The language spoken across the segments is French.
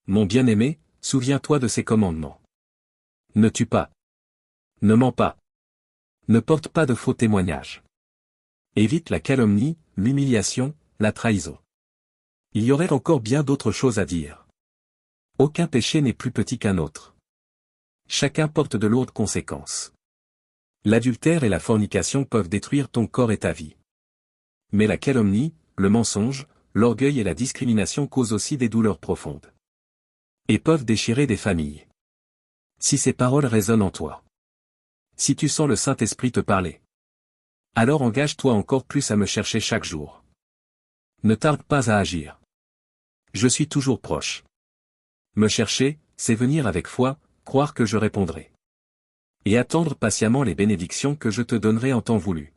Mon bien-aimé, souviens-toi de ces commandements. Ne tue pas. Ne mens pas. Ne porte pas de faux témoignages. Évite la calomnie, l'humiliation, la trahison. Il y aurait encore bien d'autres choses à dire. Aucun péché n'est plus petit qu'un autre. Chacun porte de lourdes conséquences. L'adultère et la fornication peuvent détruire ton corps et ta vie. Mais la calomnie, le mensonge, l'orgueil et la discrimination causent aussi des douleurs profondes. Et peuvent déchirer des familles. Si ces paroles résonnent en toi. Si tu sens le Saint-Esprit te parler. Alors engage-toi encore plus à me chercher chaque jour. Ne tarde pas à agir. Je suis toujours proche. Me chercher, c'est venir avec foi, croire que je répondrai. Et attendre patiemment les bénédictions que je te donnerai en temps voulu.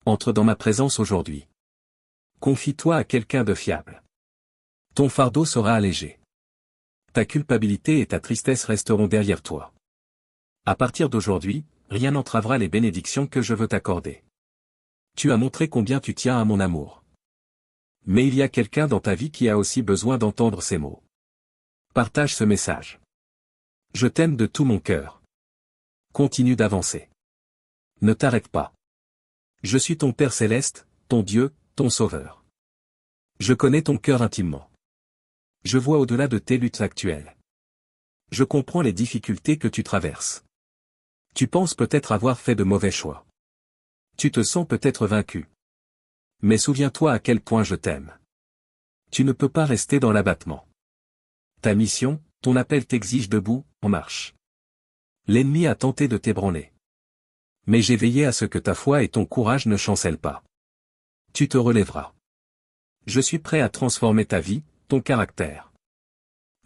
Entre dans ma présence aujourd'hui. Confie-toi à quelqu'un de fiable. Ton fardeau sera allégé. Ta culpabilité et ta tristesse resteront derrière toi. À partir d'aujourd'hui, rien n'entravera les bénédictions que je veux t'accorder. Tu as montré combien tu tiens à mon amour. Mais il y a quelqu'un dans ta vie qui a aussi besoin d'entendre ces mots. Partage ce message. Je t'aime de tout mon cœur. Continue d'avancer. Ne t'arrête pas. Je suis ton Père céleste, ton Dieu, ton Sauveur. Je connais ton cœur intimement. Je vois au-delà de tes luttes actuelles. Je comprends les difficultés que tu traverses. Tu penses peut-être avoir fait de mauvais choix. Tu te sens peut-être vaincu. Mais souviens-toi à quel point je t'aime. Tu ne peux pas rester dans l'abattement. Ta mission, ton appel t'exige debout, en marche. L'ennemi a tenté de t'ébranler. Mais j'ai veillé à ce que ta foi et ton courage ne chancellent pas. Tu te relèveras. Je suis prêt à transformer ta vie, ton caractère.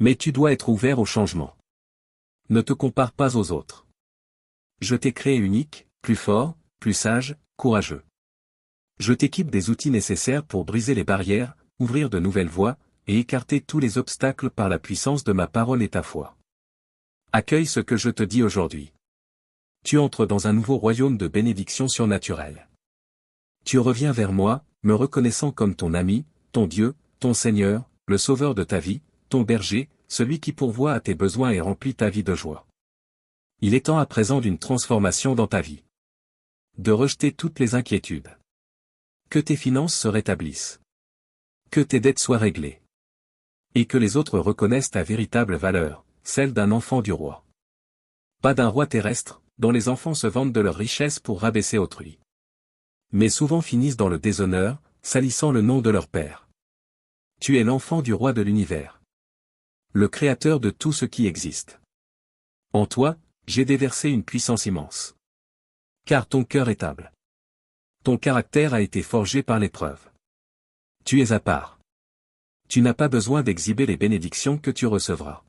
Mais tu dois être ouvert au changement. Ne te compare pas aux autres. Je t'ai créé unique, plus fort, plus sage, courageux. Je t'équipe des outils nécessaires pour briser les barrières, ouvrir de nouvelles voies, et écarter tous les obstacles par la puissance de ma parole et ta foi. Accueille ce que je te dis aujourd'hui. Tu entres dans un nouveau royaume de bénédictions surnaturelles. Tu reviens vers moi, me reconnaissant comme ton ami, ton Dieu, ton Seigneur, le Sauveur de ta vie, ton berger, celui qui pourvoit à tes besoins et remplit ta vie de joie. Il est temps à présent d'une transformation dans ta vie. De rejeter toutes les inquiétudes. Que tes finances se rétablissent. Que tes dettes soient réglées. Et que les autres reconnaissent ta véritable valeur, celle d'un enfant du roi. Pas d'un roi terrestre, dont les enfants se vantent de leur richesse pour rabaisser autrui. Mais souvent finissent dans le déshonneur, salissant le nom de leur père. Tu es l'enfant du roi de l'univers. Le créateur de tout ce qui existe. En toi, j'ai déversé une puissance immense. Car ton cœur est humble. Ton caractère a été forgé par l'épreuve. Tu es à part. Tu n'as pas besoin d'exhiber les bénédictions que tu recevras.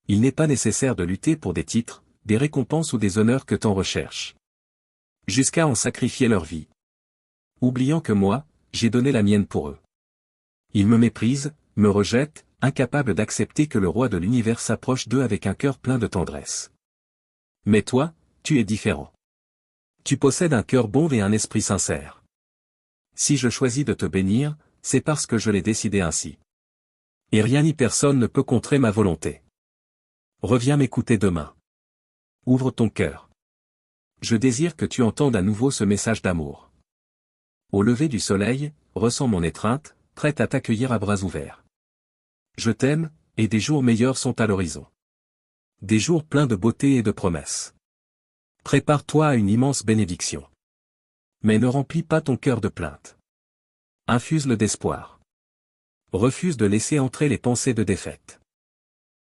Il n'est pas nécessaire de lutter pour des titres, des récompenses ou des honneurs que t'en recherches. Jusqu'à en sacrifier leur vie. Oubliant que moi, j'ai donné la mienne pour eux. Ils me méprisent, me rejettent, incapables d'accepter que le roi de l'univers s'approche d'eux avec un cœur plein de tendresse. Mais toi, tu es différent. Tu possèdes un cœur bon et un esprit sincère. Si je choisis de te bénir, c'est parce que je l'ai décidé ainsi. Et rien ni personne ne peut contrer ma volonté. Reviens m'écouter demain. Ouvre ton cœur. Je désire que tu entendes à nouveau ce message d'amour. Au lever du soleil, ressens mon étreinte, prête à t'accueillir à bras ouverts. Je t'aime, et des jours meilleurs sont à l'horizon. Des jours pleins de beauté et de promesses. Prépare-toi à une immense bénédiction. Mais ne remplis pas ton cœur de plainte. Infuse-le d'espoir. Refuse de laisser entrer les pensées de défaite.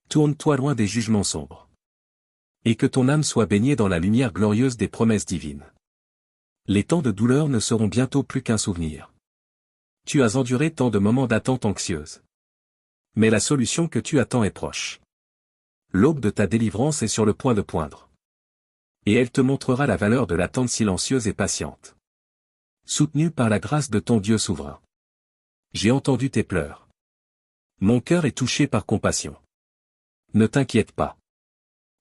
Tourne-toi loin des jugements sombres. Et que ton âme soit baignée dans la lumière glorieuse des promesses divines. Les temps de douleur ne seront bientôt plus qu'un souvenir. Tu as enduré tant de moments d'attente anxieuse. Mais la solution que tu attends est proche. L'aube de ta délivrance est sur le point de poindre. Et elle te montrera la valeur de l'attente silencieuse et patiente. Soutenu par la grâce de ton Dieu souverain. J'ai entendu tes pleurs. Mon cœur est touché par compassion. Ne t'inquiète pas.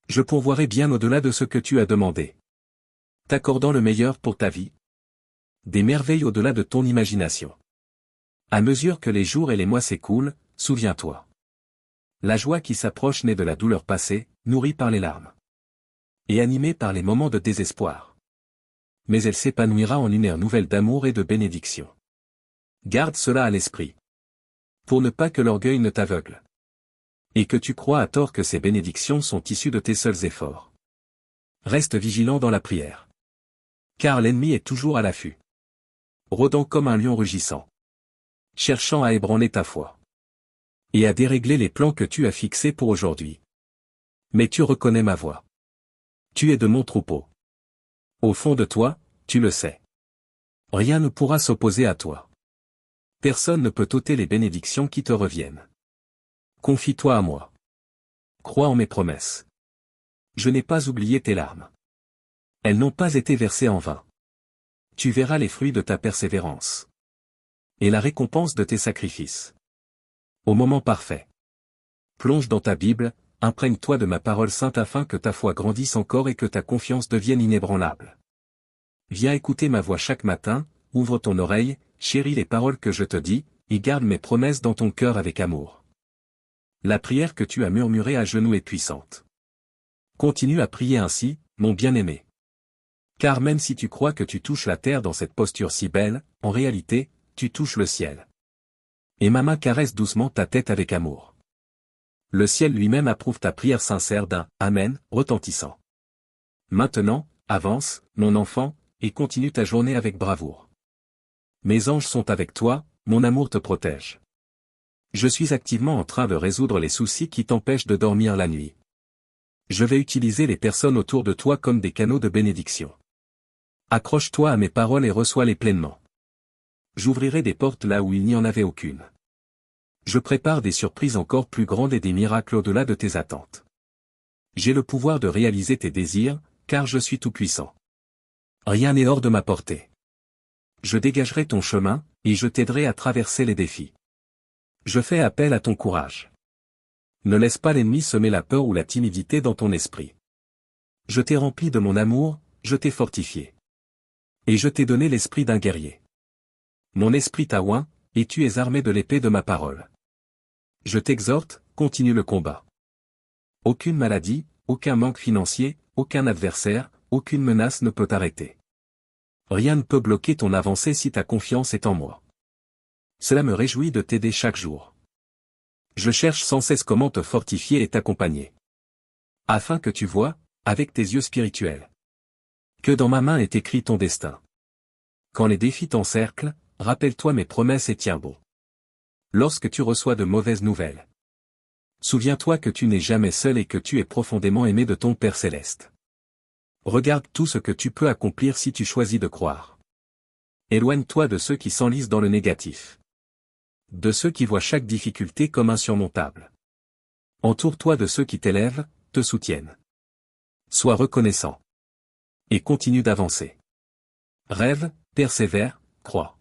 Je pourvoirai bien au-delà de ce que tu as demandé. T'accordant le meilleur pour ta vie. Des merveilles au-delà de ton imagination. À mesure que les jours et les mois s'écoulent, souviens-toi. La joie qui s'approche naît de la douleur passée, nourrie par les larmes. Et animée par les moments de désespoir. Mais elle s'épanouira en une ère nouvelle d'amour et de bénédiction. Garde cela à l'esprit. Pour ne pas que l'orgueil ne t'aveugle. Et que tu crois à tort que ces bénédictions sont issues de tes seuls efforts. Reste vigilant dans la prière. Car l'ennemi est toujours à l'affût. Rôdant comme un lion rugissant. Cherchant à ébranler ta foi. Et à dérégler les plans que tu as fixés pour aujourd'hui. Mais tu reconnais ma voix. Tu es de mon troupeau. Au fond de toi, tu le sais. Rien ne pourra s'opposer à toi. Personne ne peut ôter les bénédictions qui te reviennent. Confie-toi à moi. Crois en mes promesses. Je n'ai pas oublié tes larmes. Elles n'ont pas été versées en vain. Tu verras les fruits de ta persévérance. Et la récompense de tes sacrifices. Au moment parfait. Plonge dans ta Bible, imprègne-toi de ma parole sainte afin que ta foi grandisse encore et que ta confiance devienne inébranlable. Viens écouter ma voix chaque matin, ouvre ton oreille, chéris les paroles que je te dis, et garde mes promesses dans ton cœur avec amour. La prière que tu as murmurée à genoux est puissante. Continue à prier ainsi, mon bien-aimé. Car même si tu crois que tu touches la terre dans cette posture si belle, en réalité, tu touches le ciel. Et ma main caresse doucement ta tête avec amour. Le ciel lui-même approuve ta prière sincère d'un « Amen » retentissant. Maintenant, avance, mon enfant, et continue ta journée avec bravoure. Mes anges sont avec toi, mon amour te protège. Je suis activement en train de résoudre les soucis qui t'empêchent de dormir la nuit. Je vais utiliser les personnes autour de toi comme des canaux de bénédiction. Accroche-toi à mes paroles et reçois-les pleinement. J'ouvrirai des portes là où il n'y en avait aucune. Je prépare des surprises encore plus grandes et des miracles au-delà de tes attentes. J'ai le pouvoir de réaliser tes désirs, car je suis tout-puissant. Rien n'est hors de ma portée. Je dégagerai ton chemin, et je t'aiderai à traverser les défis. Je fais appel à ton courage. Ne laisse pas l'ennemi semer la peur ou la timidité dans ton esprit. Je t'ai rempli de mon amour, je t'ai fortifié. Et je t'ai donné l'esprit d'un guerrier. Mon esprit t'a oint, et tu es armé de l'épée de ma parole. Je t'exhorte, continue le combat. Aucune maladie, aucun manque financier, aucun adversaire, aucune menace ne peut t'arrêter. Rien ne peut bloquer ton avancée si ta confiance est en moi. Cela me réjouit de t'aider chaque jour. Je cherche sans cesse comment te fortifier et t'accompagner. Afin que tu vois, avec tes yeux spirituels, que dans ma main est écrit ton destin. Quand les défis t'encerclent, rappelle-toi mes promesses et tiens bon. Lorsque tu reçois de mauvaises nouvelles, souviens-toi que tu n'es jamais seul et que tu es profondément aimé de ton Père céleste. Regarde tout ce que tu peux accomplir si tu choisis de croire. Éloigne-toi de ceux qui s'enlisent dans le négatif. De ceux qui voient chaque difficulté comme insurmontable. Entoure-toi de ceux qui t'élèvent, te soutiennent. Sois reconnaissant. Et continue d'avancer. Rêve, persévère, crois.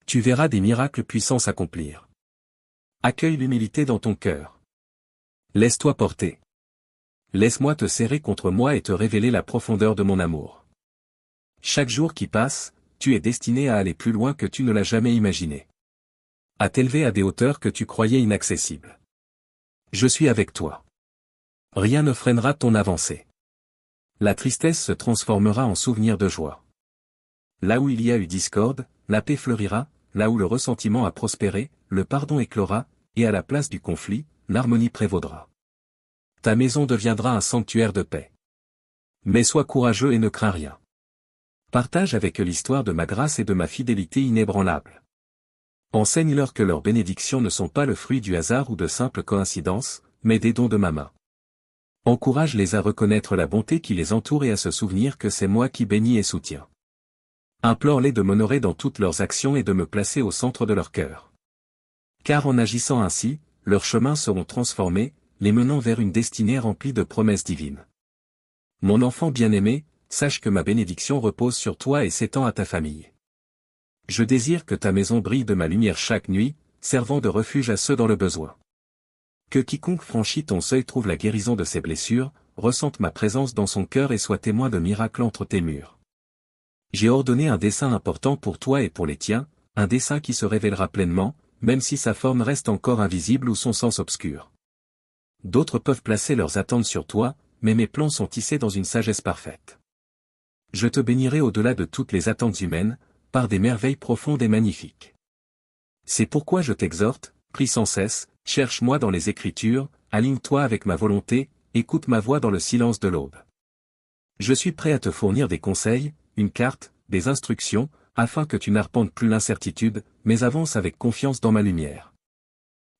Tu verras des miracles puissants s'accomplir. Accueille l'humilité dans ton cœur. Laisse-toi porter. Laisse-moi te serrer contre moi et te révéler la profondeur de mon amour. Chaque jour qui passe, tu es destiné à aller plus loin que tu ne l'as jamais imaginé. À t'élever à des hauteurs que tu croyais inaccessibles. Je suis avec toi. Rien ne freinera ton avancée. La tristesse se transformera en souvenir de joie. Là où il y a eu discorde, la paix fleurira, là où le ressentiment a prospéré, le pardon éclora, et à la place du conflit, l'harmonie prévaudra. Ta maison deviendra un sanctuaire de paix. Mais sois courageux et ne crains rien. Partage avec eux l'histoire de ma grâce et de ma fidélité inébranlable. Enseigne-leur que leurs bénédictions ne sont pas le fruit du hasard ou de simples coïncidences, mais des dons de ma main. Encourage-les à reconnaître la bonté qui les entoure et à se souvenir que c'est moi qui bénis et soutiens. Implore-les de m'honorer dans toutes leurs actions et de me placer au centre de leur cœur. Car en agissant ainsi, leurs chemins seront transformés, les menant vers une destinée remplie de promesses divines. Mon enfant bien-aimé, sache que ma bénédiction repose sur toi et s'étend à ta famille. Je désire que ta maison brille de ma lumière chaque nuit, servant de refuge à ceux dans le besoin. Que quiconque franchit ton seuil trouve la guérison de ses blessures, ressente ma présence dans son cœur et soit témoin de miracles entre tes murs. J'ai ordonné un dessein important pour toi et pour les tiens, un dessein qui se révélera pleinement, même si sa forme reste encore invisible ou son sens obscur. D'autres peuvent placer leurs attentes sur toi, mais mes plans sont tissés dans une sagesse parfaite. Je te bénirai au-delà de toutes les attentes humaines, par des merveilles profondes et magnifiques. C'est pourquoi je t'exhorte, prie sans cesse, cherche-moi dans les Écritures, aligne-toi avec ma volonté, écoute ma voix dans le silence de l'aube. Je suis prêt à te fournir des conseils, une carte, des instructions, afin que tu n'arpentes plus l'incertitude, mais avance avec confiance dans ma lumière.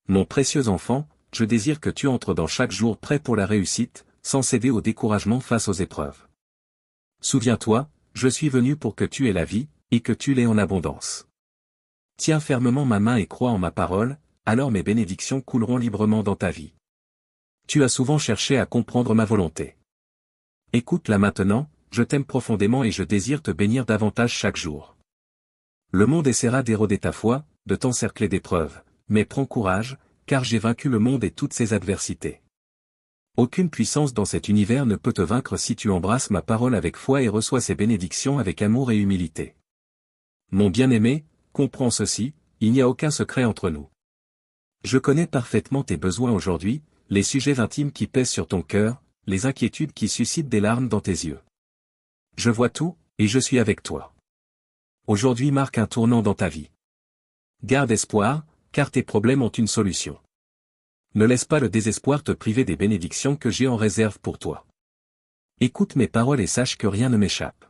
Mon précieux enfant, je désire que tu entres dans chaque jour prêt pour la réussite, sans céder au découragement face aux épreuves. Souviens-toi, je suis venu pour que tu aies la vie, et que tu l'aies en abondance. Tiens fermement ma main et crois en ma parole, alors mes bénédictions couleront librement dans ta vie. Tu as souvent cherché à comprendre ma volonté. Écoute-la maintenant, je t'aime profondément et je désire te bénir davantage chaque jour. Le monde essaiera d'éroder ta foi, de t'encercler d'épreuves, mais prends courage, car j'ai vaincu le monde et toutes ses adversités. Aucune puissance dans cet univers ne peut te vaincre si tu embrasses ma parole avec foi et reçois ses bénédictions avec amour et humilité. Mon bien-aimé, comprends ceci, il n'y a aucun secret entre nous. Je connais parfaitement tes besoins aujourd'hui, les sujets intimes qui pèsent sur ton cœur, les inquiétudes qui suscitent des larmes dans tes yeux. Je vois tout, et je suis avec toi. Aujourd'hui marque un tournant dans ta vie. Garde espoir, car tes problèmes ont une solution. Ne laisse pas le désespoir te priver des bénédictions que j'ai en réserve pour toi. Écoute mes paroles et sache que rien ne m'échappe.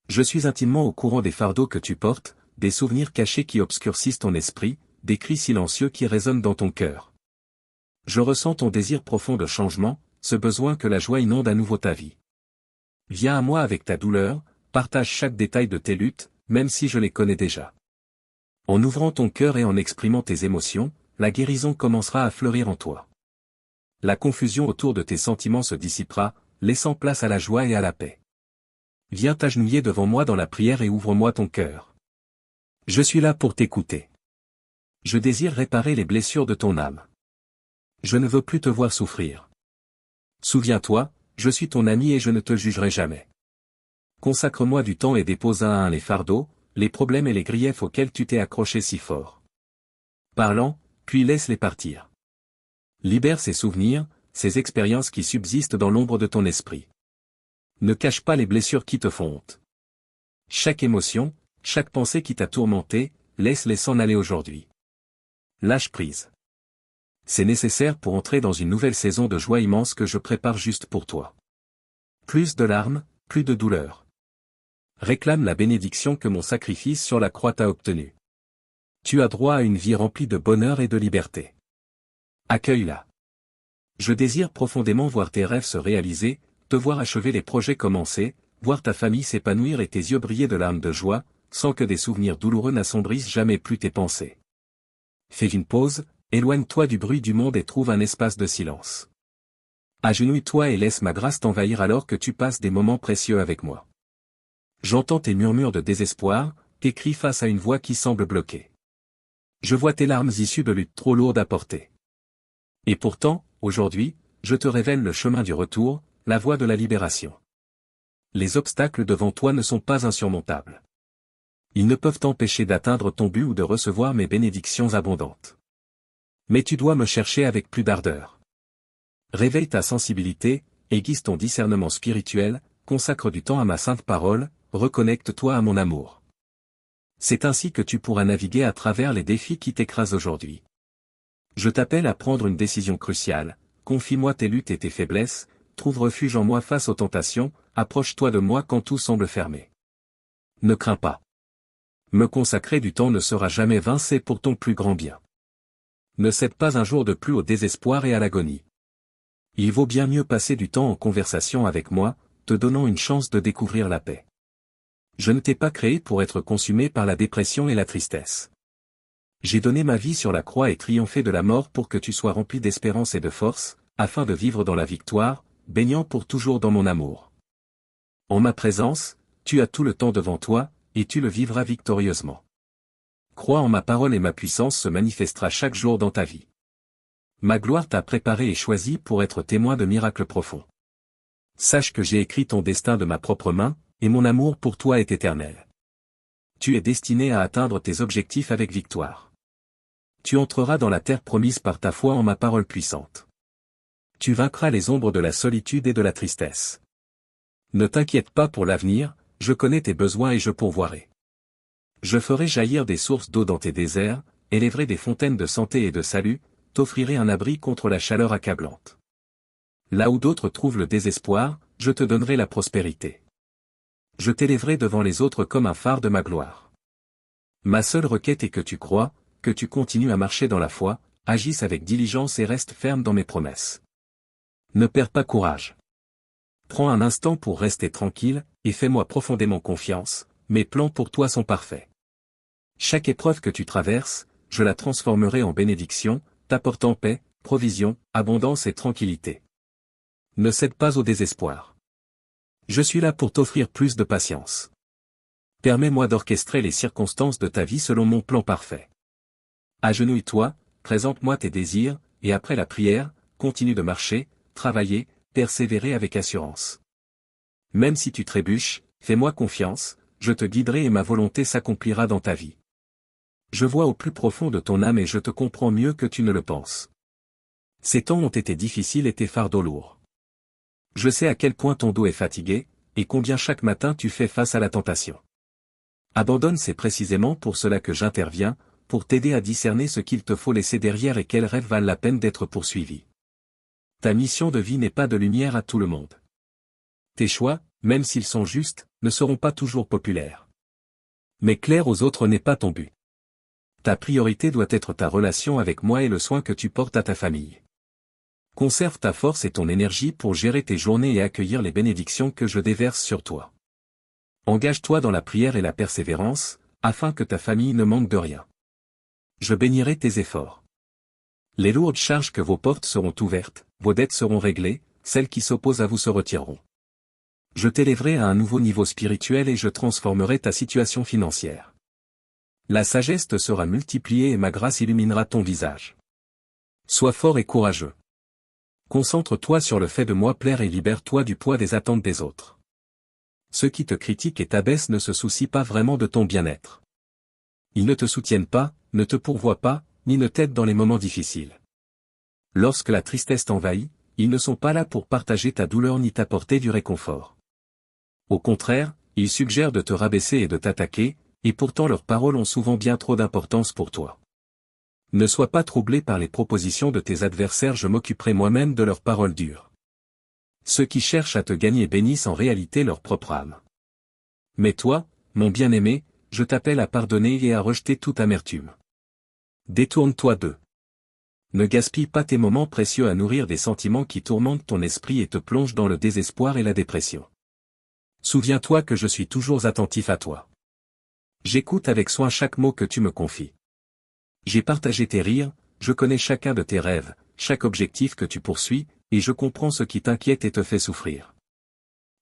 Je suis intimement au courant des fardeaux que tu portes, des souvenirs cachés qui obscurcissent ton esprit, des cris silencieux qui résonnent dans ton cœur. Je ressens ton désir profond de changement, ce besoin que la joie inonde à nouveau ta vie. Viens à moi avec ta douleur, partage chaque détail de tes luttes, même si je les connais déjà. En ouvrant ton cœur et en exprimant tes émotions, la guérison commencera à fleurir en toi. La confusion autour de tes sentiments se dissipera, laissant place à la joie et à la paix. Viens t'agenouiller devant moi dans la prière et ouvre-moi ton cœur. Je suis là pour t'écouter. Je désire réparer les blessures de ton âme. Je ne veux plus te voir souffrir. Souviens-toi, je suis ton ami et je ne te jugerai jamais. Consacre-moi du temps et dépose un à un les fardeaux, les problèmes et les griefs auxquels tu t'es accroché si fort. Parlant, puis laisse-les partir. Libère ces souvenirs, ces expériences qui subsistent dans l'ombre de ton esprit. Ne cache pas les blessures qui te font honte. Chaque émotion, chaque pensée qui t'a tourmenté, laisse-les s'en aller aujourd'hui. Lâche prise. C'est nécessaire pour entrer dans une nouvelle saison de joie immense que je prépare juste pour toi. Plus de larmes, plus de douleur. Réclame la bénédiction que mon sacrifice sur la croix t'a obtenue. Tu as droit à une vie remplie de bonheur et de liberté. Accueille-la. Je désire profondément voir tes rêves se réaliser, te voir achever les projets commencés, voir ta famille s'épanouir et tes yeux briller de larmes de joie, sans que des souvenirs douloureux n'assombrissent jamais plus tes pensées. Fais une pause, éloigne-toi du bruit du monde et trouve un espace de silence. Agenouille-toi et laisse ma grâce t'envahir alors que tu passes des moments précieux avec moi. J'entends tes murmures de désespoir, tes cris face à une voix qui semble bloquée. Je vois tes larmes issues de luttes trop lourdes à porter. Et pourtant, aujourd'hui, je te révèle le chemin du retour, la voie de la libération. Les obstacles devant toi ne sont pas insurmontables. Ils ne peuvent t'empêcher d'atteindre ton but ou de recevoir mes bénédictions abondantes. Mais tu dois me chercher avec plus d'ardeur. Réveille ta sensibilité, aiguise ton discernement spirituel, consacre du temps à ma sainte parole, reconnecte-toi à mon amour. C'est ainsi que tu pourras naviguer à travers les défis qui t'écrasent aujourd'hui. Je t'appelle à prendre une décision cruciale, confie-moi tes luttes et tes faiblesses, trouve refuge en moi face aux tentations, approche-toi de moi quand tout semble fermé. Ne crains pas. Me consacrer du temps ne sera jamais vain, c'est pour ton plus grand bien. Ne cède pas un jour de plus au désespoir et à l'agonie. Il vaut bien mieux passer du temps en conversation avec moi, te donnant une chance de découvrir la paix. Je ne t'ai pas créé pour être consumé par la dépression et la tristesse. J'ai donné ma vie sur la croix et triomphé de la mort pour que tu sois rempli d'espérance et de force, afin de vivre dans la victoire, baignant pour toujours dans mon amour. En ma présence, tu as tout le temps devant toi, et tu le vivras victorieusement. Crois en ma parole et ma puissance se manifestera chaque jour dans ta vie. Ma gloire t'a préparé et choisi pour être témoin de miracles profonds. Sache que j'ai écrit ton destin de ma propre main, et mon amour pour toi est éternel. Tu es destiné à atteindre tes objectifs avec victoire. Tu entreras dans la terre promise par ta foi en ma parole puissante. Tu vaincras les ombres de la solitude et de la tristesse. Ne t'inquiète pas pour l'avenir, je connais tes besoins et je pourvoirai. Je ferai jaillir des sources d'eau dans tes déserts, élèverai des fontaines de santé et de salut, t'offrirai un abri contre la chaleur accablante. Là où d'autres trouvent le désespoir, je te donnerai la prospérité. Je t'élèverai devant les autres comme un phare de ma gloire. Ma seule requête est que tu crois, que tu continues à marcher dans la foi, agisses avec diligence et restes ferme dans mes promesses. Ne perds pas courage. Prends un instant pour rester tranquille, et fais-moi profondément confiance, mes plans pour toi sont parfaits. Chaque épreuve que tu traverses, je la transformerai en bénédiction, t'apportant paix, provision, abondance et tranquillité. Ne cède pas au désespoir. Je suis là pour t'offrir plus de patience. Permets-moi d'orchestrer les circonstances de ta vie selon mon plan parfait. Agenouille-toi, présente-moi tes désirs, et après la prière, continue de marcher, travailler, persévérer avec assurance. Même si tu trébuches, fais-moi confiance, je te guiderai et ma volonté s'accomplira dans ta vie. Je vois au plus profond de ton âme et je te comprends mieux que tu ne le penses. Ces temps ont été difficiles et tes fardeaux lourds. Je sais à quel point ton dos est fatigué, et combien chaque matin tu fais face à la tentation. Abandonne, c'est précisément pour cela que j'interviens, pour t'aider à discerner ce qu'il te faut laisser derrière et quels rêves valent la peine d'être poursuivis. Ta mission de vie n'est pas de lumière à tout le monde. Tes choix, même s'ils sont justes, ne seront pas toujours populaires. Mais clair aux autres n'est pas ton but. Ta priorité doit être ta relation avec moi et le soin que tu portes à ta famille. Conserve ta force et ton énergie pour gérer tes journées et accueillir les bénédictions que je déverse sur toi. Engage-toi dans la prière et la persévérance, afin que ta famille ne manque de rien. Je bénirai tes efforts. Les lourdes charges que vos portes seront ouvertes, vos dettes seront réglées, celles qui s'opposent à vous se retireront. Je t'élèverai à un nouveau niveau spirituel et je transformerai ta situation financière. La sagesse te sera multipliée et ma grâce illuminera ton visage. Sois fort et courageux. Concentre-toi sur le fait de moi plaire et libère-toi du poids des attentes des autres. Ceux qui te critiquent et t'abaissent ne se soucient pas vraiment de ton bien-être. Ils ne te soutiennent pas, ne te pourvoient pas, ni ne t'aident dans les moments difficiles. Lorsque la tristesse t'envahit, ils ne sont pas là pour partager ta douleur ni t'apporter du réconfort. Au contraire, ils suggèrent de te rabaisser et de t'attaquer, et pourtant leurs paroles ont souvent bien trop d'importance pour toi. Ne sois pas troublé par les propositions de tes adversaires, je m'occuperai moi-même de leurs paroles dures. Ceux qui cherchent à te gagner bénissent en réalité leur propre âme. Mais toi, mon bien-aimé, je t'appelle à pardonner et à rejeter toute amertume. Détourne-toi d'eux. Ne gaspille pas tes moments précieux à nourrir des sentiments qui tourmentent ton esprit et te plongent dans le désespoir et la dépression. Souviens-toi que je suis toujours attentif à toi. J'écoute avec soin chaque mot que tu me confies. J'ai partagé tes rires, je connais chacun de tes rêves, chaque objectif que tu poursuis, et je comprends ce qui t'inquiète et te fait souffrir.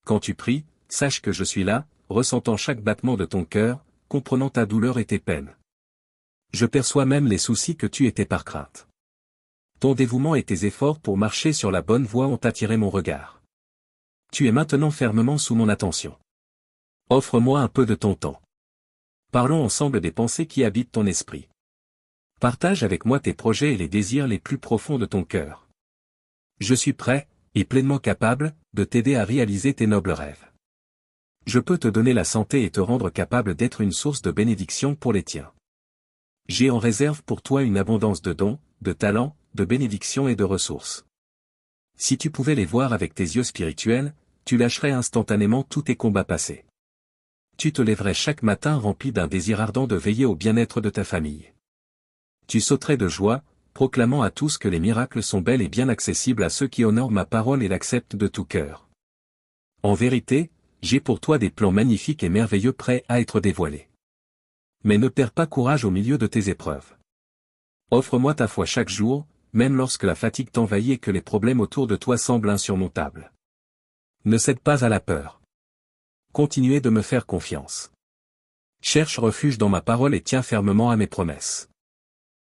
Quand tu pries, sache que je suis là, ressentant chaque battement de ton cœur, comprenant ta douleur et tes peines. Je perçois même les soucis que tu étais par crainte. Ton dévouement et tes efforts pour marcher sur la bonne voie ont attiré mon regard. Tu es maintenant fermement sous mon attention. Offre-moi un peu de ton temps. Parlons ensemble des pensées qui habitent ton esprit. Partage avec moi tes projets et les désirs les plus profonds de ton cœur. Je suis prêt, et pleinement capable, de t'aider à réaliser tes nobles rêves. Je peux te donner la santé et te rendre capable d'être une source de bénédiction pour les tiens. J'ai en réserve pour toi une abondance de dons, de talents, de bénédictions et de ressources. Si tu pouvais les voir avec tes yeux spirituels, tu lâcherais instantanément tous tes combats passés. Tu te lèverais chaque matin rempli d'un désir ardent de veiller au bien-être de ta famille. Tu sauterais de joie, proclamant à tous que les miracles sont bel et bien accessibles à ceux qui honorent ma parole et l'acceptent de tout cœur. En vérité, j'ai pour toi des plans magnifiques et merveilleux prêts à être dévoilés. Mais ne perds pas courage au milieu de tes épreuves. Offre-moi ta foi chaque jour, même lorsque la fatigue t'envahit et que les problèmes autour de toi semblent insurmontables. Ne cède pas à la peur. Continuez de me faire confiance. Cherche refuge dans ma parole et tiens fermement à mes promesses.